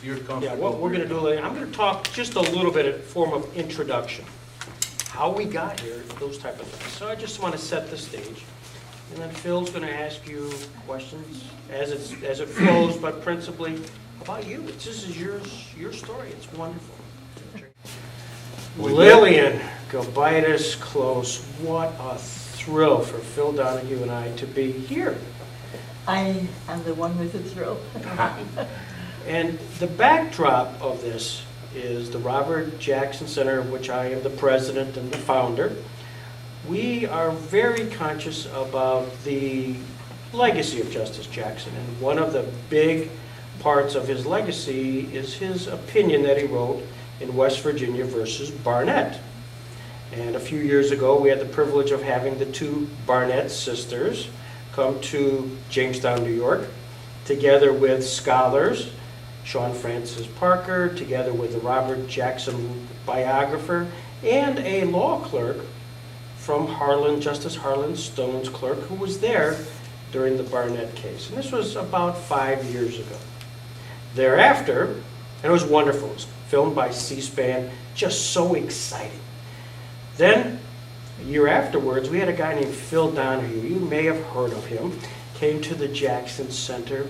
you're comfortable. Yeah, what we're going to do, I'm going to talk just a little bit in form of introduction, how we got here, those type of things. So I just want to set the stage, and then Phil's going to ask you questions as it flows, but principally about you. This is your story. It's wonderful. Lillian Gobitas Klose, what a thrill for Phil Donahue and I to be here. I am the one with the thrill. And the backdrop of this is the Robert Jackson Center, of which I am the president and the founder. We are very conscious about the legacy of Justice Jackson, and one of the big parts of his legacy is his opinion that he wrote in West Virginia versus Barnette. And a few years ago, we had the privilege of having the two Barnette sisters come to Jamestown, New York, together with scholars, Sean Francis Parker, together with the Robert Jackson biographer, and a law clerk from Harlan, Justice Harlan Stone's clerk, who was there during the Barnette case. And this was about 5 years ago. Thereafter, and it was wonderful, it was filmed by C-SPAN, just so exciting. Then, a year afterwards, we had a guy named Phil Donahue. You may have heard of him. Came to the Jackson Center,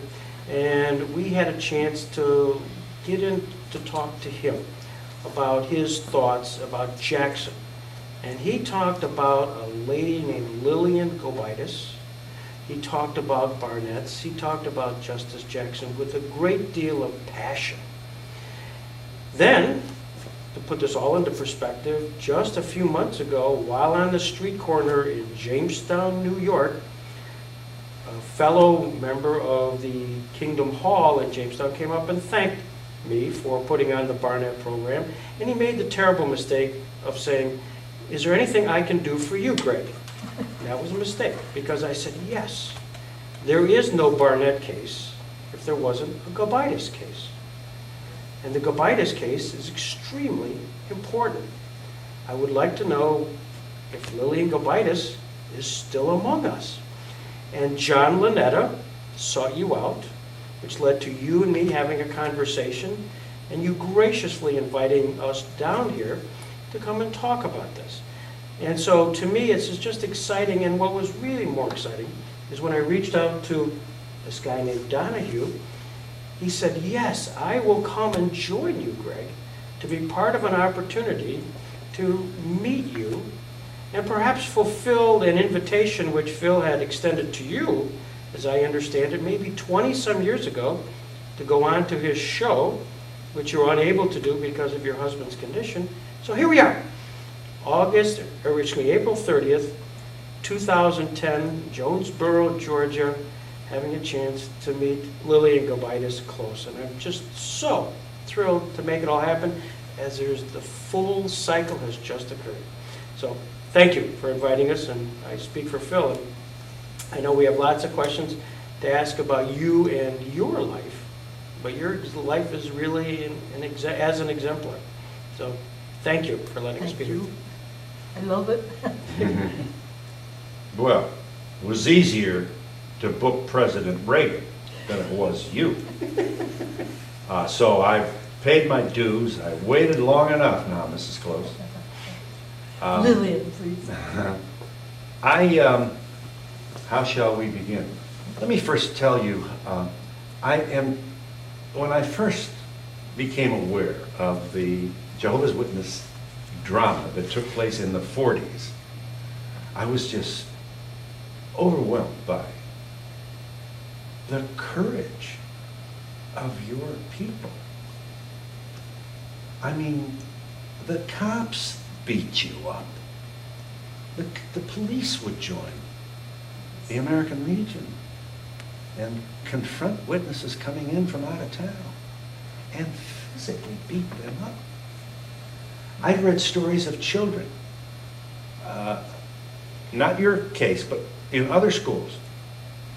and we had a chance to get in to talk to him about his thoughts about Jackson. And he talked about a lady named Lillian Gobitas. He talked about Barnette's. He talked about Justice Jackson with a great deal of passion. Then, to put this all into perspective, just a few months ago, while on the street corner in Jamestown, New York, a fellow member of the Kingdom Hall in Jamestown came up and thanked me for putting on the Barnette program, and he made the terrible mistake of saying, "Is there anything I can do for you, Greg?" That was a mistake, because I said, yes, there is no Barnette case if there wasn't a Gobitas case. And the Gobitas case is extremely important. I would like to know if Lillian Gobitas is still among us. And John Lanetta sought you out, which led to you and me having a conversation, and you graciously inviting us down here to come and talk about this. And so to me, it's just exciting, and what was really more exciting is when I reached out to this guy named Donahue. He said, yes, I will come and join you, Greg, to be part of an opportunity to meet you and perhaps fulfill an invitation which Phil had extended to you, as I understand it, maybe 20-some years ago, to go on to his show, which you were unable to do because of your husband's condition. So here we are, April 30th, 2010, Jonesboro, Georgia, having a chance to meet Lillian Gobitas Klose. And I'm just so thrilled to make it all happen, as there's the full cycle has just occurred. So thank you for inviting us, and I speak for Phil. And I know we have lots of questions to ask about you and your life, but your life is really as an exemplar. So thank you for letting us be here. Thank you. I love it. Well, it was easier to book President Reagan than it was you. So I've paid my dues. I waited long enough now, Mrs. Klose. Lillian, please. How shall we begin? Let me first tell you, when I first became aware of the Jehovah's Witness drama that took place in the 40s, I was just overwhelmed by the courage of your people. I mean, the cops beat you up. The police would join the American Legion and confront witnesses coming in from out of town and physically beat them up. I've read stories of children, not your case, but in other schools,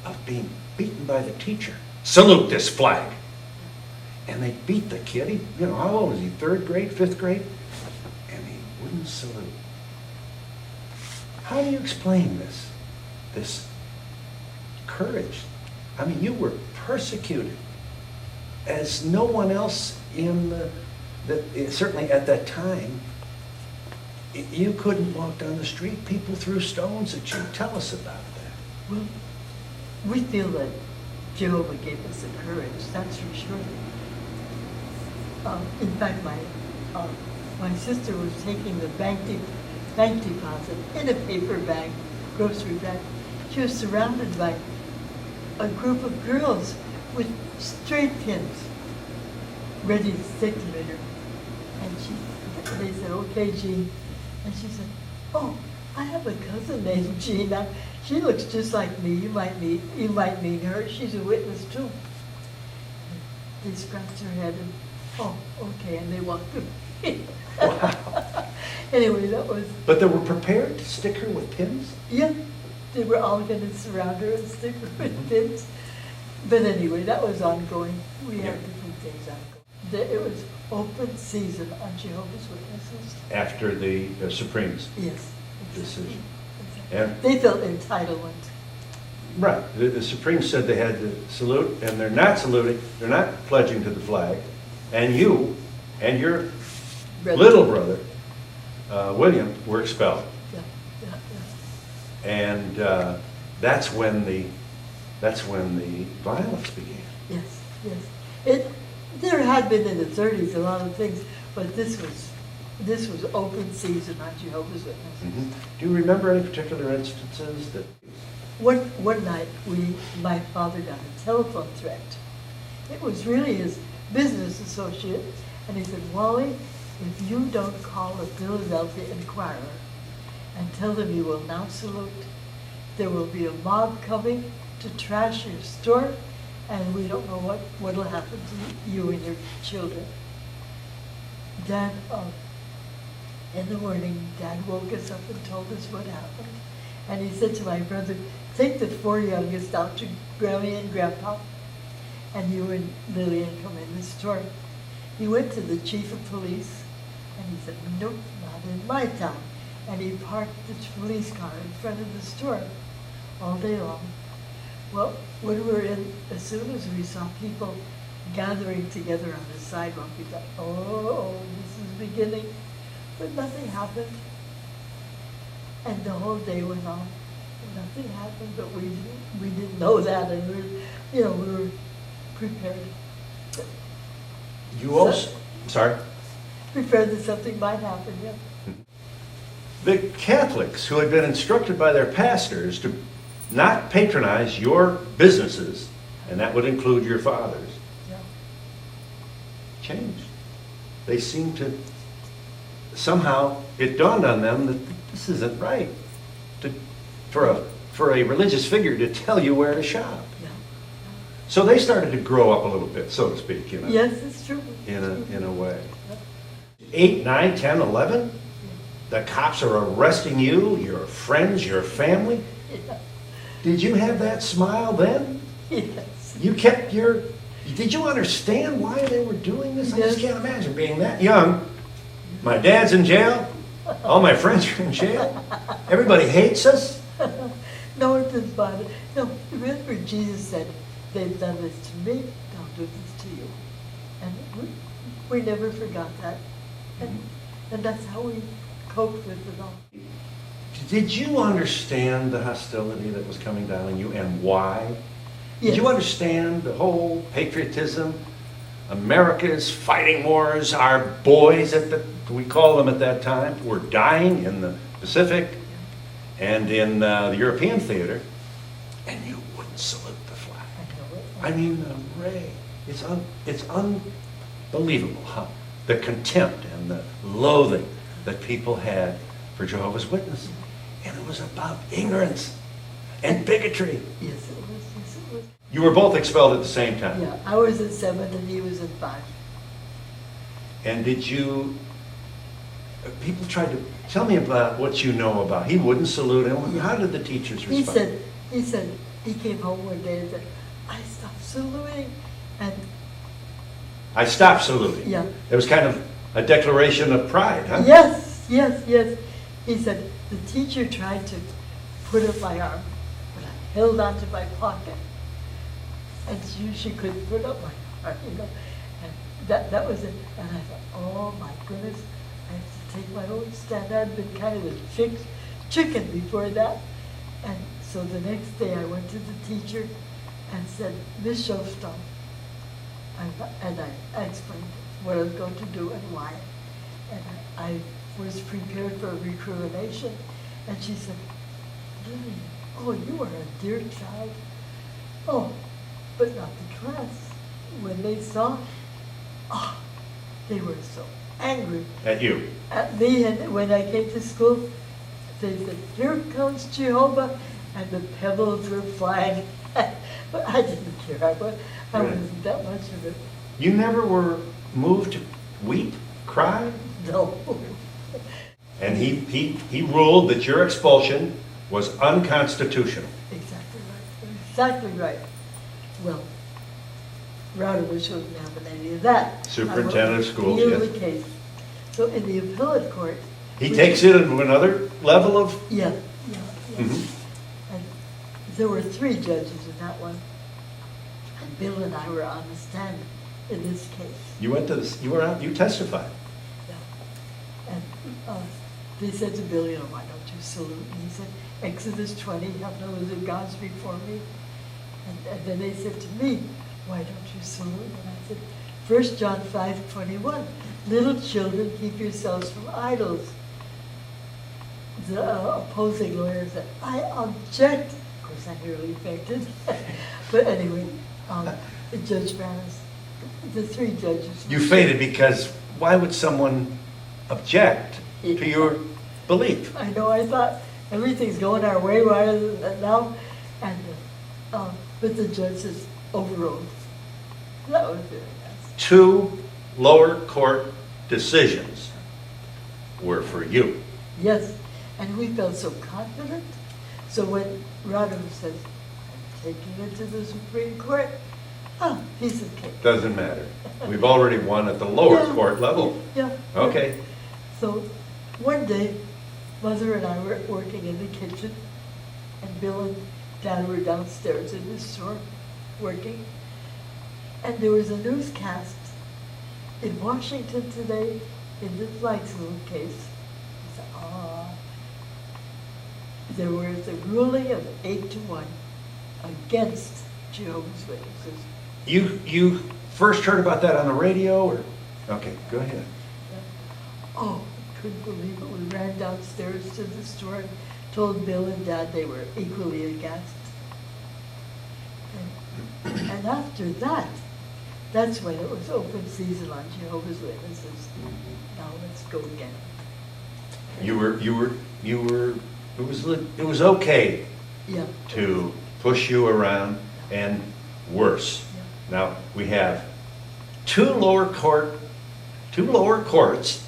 of being beaten by the teacher. Salute this flag. And they beat the kid. How old is he? 3rd grade, 5th grade? And he wouldn't salute. How do you explain this courage? I mean, you were persecuted as no one else certainly at that time, you couldn't walk down the street. People threw stones at you. Tell us about that. Well, we feel that Jehovah gave us the courage, that's for sure. In fact, my sister was taking the bank deposit in a paper bag, grocery bag. She was surrounded by a group of girls with straight pins ready to stick them in her. And they said, "Okay, Jean." And she said, "Oh, I have a cousin named Jean. She looks just like me. You might meet her. She's a witness too." And they scratched her head and, "Oh, okay," and they walked away. Wow. Anyway, that was. But they were prepared to stick her with pins? Yeah, they were all going to surround her and stick her with pins. But anyway, that was ongoing. We had different things ongoing. It was open season on Jehovah's Witnesses. After the Supreme's Yes. decision. Exactly. And They felt entitlement. right, the Supreme said they had to salute, and they're not saluting, they're not pledging to the flag, and you and your little brother, William, were expelled. Yeah, yeah, yeah. And that's when the violence began. Yes, yes. There had been in the 30s a lot of things, but this was open season on Jehovah's Witnesses. Mhm. Do you remember any particular instances that? One night, my father got a telephone threat. It was really his business associate, and he said, "Wally, if you don't call the Philadelphia Inquirer and tell them you will now salute, there will be a mob coming to trash your store, and we don't know what will happen to you and your children." Dad, in the morning, Dad woke us up and told us what happened. And he said to my brother, "Take the 4 youngest out to Grammy and Grandpa, and you and Lillian come in the store." He went to the chief of police, and he said, "Nope, not in my town." And he parked the police car in front of the store all day long. Well, when we were in, as soon as we saw people gathering together on the sidewalk, we thought, oh, this is beginning. But nothing happened. And the whole day went on. Nothing happened, but we didn't know that, and we were prepared. You also, sorry? Prepared that something might happen, yeah. The Catholics who had been instructed by their pastors to not patronize your businesses, and that would include your father's, Yeah. changed. They seemed to, somehow, it dawned on them that this isn't right for a religious figure to tell you where to shop. Yeah. So they started to grow up a little bit, so to speak, Yes, it's true. in a way. 8, 9, 10, 11, the cops are arresting you, your friends, your family. Yeah. Did you have that smile then? Yes. You did you understand why they were doing this? I just Yes. can't imagine being that young. My dad's in jail. All my friends are in jail. Everybody hates us. No, it didn't bother. No, remember Jesus said, "They've done this to me, they'll do this to you." And we never forgot that. And that's how we coped with it all. Did you understand the hostility that was coming down on you and why? Yes. Did you understand the whole patriotism? America's fighting wars, our boys, we call them at that time, were dying in the Pacific and in the European theater, and you wouldn't salute the flag. I know it. I mean, Ray, it's unbelievable how the contempt and the loathing that people had for Jehovah's Witnesses. And it was about ignorance and bigotry. Yes, it was. Yes, it was. You were both expelled at the same time. Yeah, I was at 7 and he was at 5. And people tried to, tell me about what you know about, he wouldn't salute him. Yeah. How did the teachers respond? He said, he came home one day and said, "I stopped saluting." And I stopped saluting. Yeah. It was kind of a declaration of pride, huh? yes. He said, "The teacher tried to put up my arm, but I held onto my pocket. And she couldn't put up my arm." you know. And that was it. And I thought, oh my goodness, I have to take my own stand. I'd been kind of a chicken before that. And so the next day I went to the teacher and said, Miss Showstone, and I explained what I was going to do and why. And I was prepared for a recrimination. And she said, Lillian, oh, you are a dear child. Oh, but not the class. When they saw, oh, they were so angry. At you? At me, and when I came to school, they said, here comes Jehovah, and the pebbles were flying. But I didn't care. I wasn't that much of it. You never were moved to weep, cry? No. And he ruled that your expulsion was unconstitutional. Exactly right. Exactly right. Well, Rodowich wouldn't have any of that. Superintendent of schools, Deal yes. the case. So in the appellate court. He takes it to another level of... Yeah. Mhm. And there were 3 judges in that one. And Bill and I were on the stand in this case. You went to this, you were out, you testified. Yeah. And they said to Bill, why don't you salute? And he said, Exodus 20, have no other gods before me. And then they said to me, why don't you salute? And I said, 1 John 5:21, little children, keep yourselves from idols. The opposing lawyer said, I object. Of course, I nearly fainted. But anyway, Judge Maris, the 3 judges. You fainted because why would someone object to your belief? I know, I thought everything's going our way rather than now. And, but the judge says, overruled. That was very nice. 2 lower court decisions were for you. Yes, and we felt so confident. So when Rodham says, I'm taking it to the Supreme Court, piece of cake. Doesn't matter. We've already won at the lower court level. Yeah. Okay. So one day, Mother and I were working in the kitchen, and Bill and Dad were downstairs in the store working, and there was a newscast in Washington today in the Flagsville case. I said, there was a ruling of 8-1 against Jehovah's Witnesses. You first heard about that on the radio, or? Okay, go ahead. Oh, I couldn't believe it. We ran downstairs to the store and told Bill and Dad they were equally aghast. And after that, that's when it was open season on Jehovah's Witnesses. Now let's go again. It was okay Yeah. to push you around and worse. Yeah. Now, we have two lower courts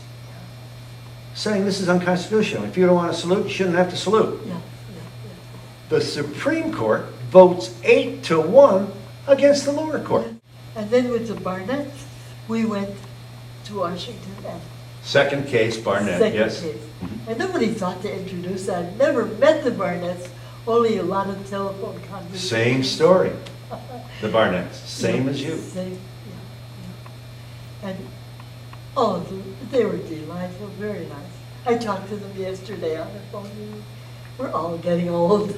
saying this is unconstitutional. If you don't want to salute, you shouldn't have to salute. Yeah. The Supreme Court votes 8-1 against the lower court. And then with the Barnette, we went to Washington and Second case, Barnette, second yes. case. And nobody thought to introduce that. I'd never met the Barnettes, only a lot of telephone conversations. Same story. The Barnetts, same as you. Same, yeah. And they were delightful, very nice. I talked to them yesterday on the phone. We're all getting old,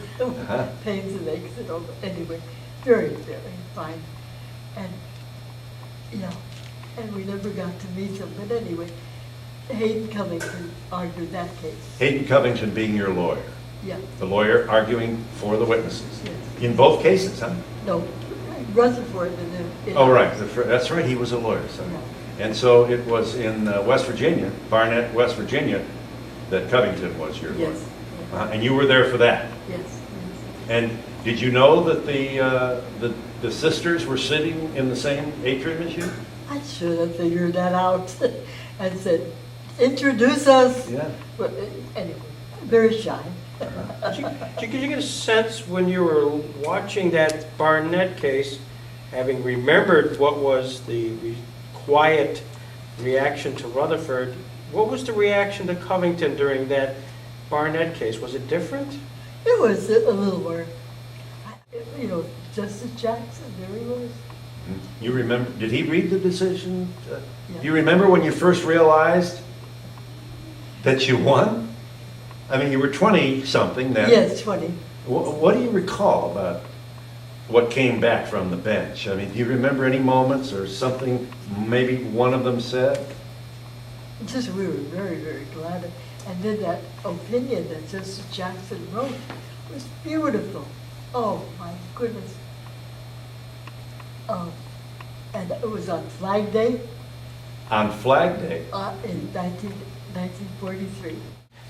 pains and aches and all. Anyway, very, very fine. And and we never got to meet them. But anyway, Hayden Covington argued that case. Hayden Covington being your lawyer. Yeah. The lawyer arguing for the witnesses. Yes. In both cases, huh? No, Rutherford and Oh, right. That's right. He was a lawyer. So. Yeah. And so it was in West Virginia, Barnette, West Virginia, that Covington was your lawyer. Yes. And you were there for that. Yes. And did you know that the sisters were sitting in the same atrium as you? I should have figured that out and said, introduce us. Yeah. But anyway, very shy. Did you get a sense when you were watching that Barnette case, having remembered what was the quiet reaction to Rutherford, what was the reaction to Covington during that Barnette case? Was it different? It was a little more, Justice Jackson, there he was. You remember, did he read the decision? Yeah. You remember when you first realized that you won? I mean, you were 20-something then. Yes, 20. What do you recall about what came back from the bench? I mean, do you remember any moments or something maybe one of them said? Just we were very, very glad. And then that opinion that Justice Jackson wrote was beautiful. Oh, my goodness. And it was on Flag Day On Flag Day? in 1943.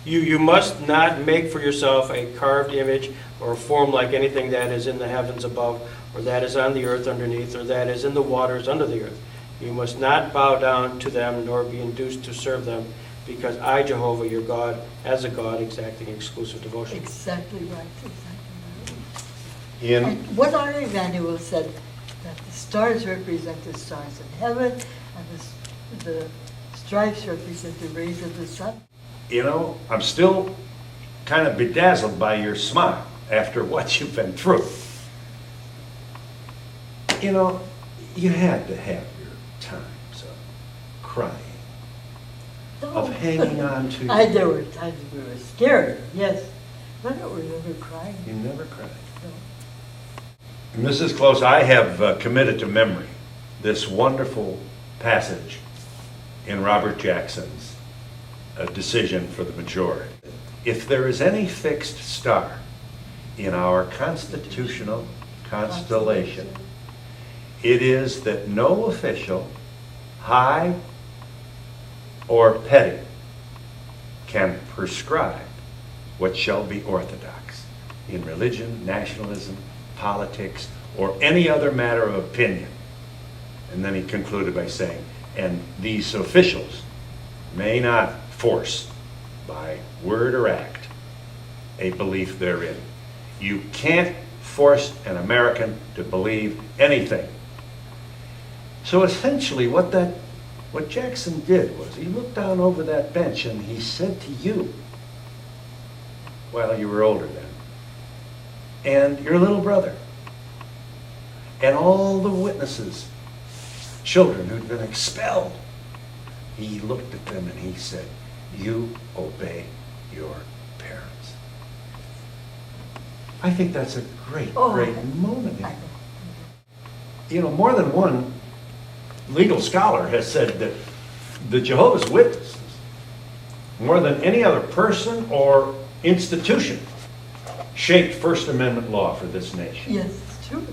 You must not make for yourself a carved image or a form like anything that is in the heavens above, or that is on the earth underneath, or that is in the waters under the earth. You must not bow down to them, nor be induced to serve them, because I, Jehovah, your God, as a God, exacting exclusive devotion. Exactly right, exactly right. In, And what our Emmanuel said, that the stars represent the stars in heaven, and the stripes represent the rays of the sun. you know, I'm still kind of bedazzled by your smile after what you've been through. You know, you had to have your times of crying, of hanging on to. There were times we were scared, yes, but I don't remember crying. You never cried. No. Mrs. Klose, I have committed to memory this wonderful passage in Robert Jackson's decision for the majority. If there is any fixed star in our constitutional constellation, it is that no official, high or petty, can prescribe what shall be orthodox in religion, nationalism, politics, or any other matter of opinion. And then he concluded by saying, and these officials may not force by word or act a belief therein. You can't force an American to believe anything. So essentially what Jackson did was he looked down over that bench and he said to you, well, you were older then, and your little brother, and all the witnesses, children who'd been expelled, he looked at them and he said, you obey your parents. I think that's a great, great moment. I know. You know, more than one legal scholar has said that the Jehovah's Witnesses, more than any other person or institution, shaped First Amendment law for this nation. Yes, it's true.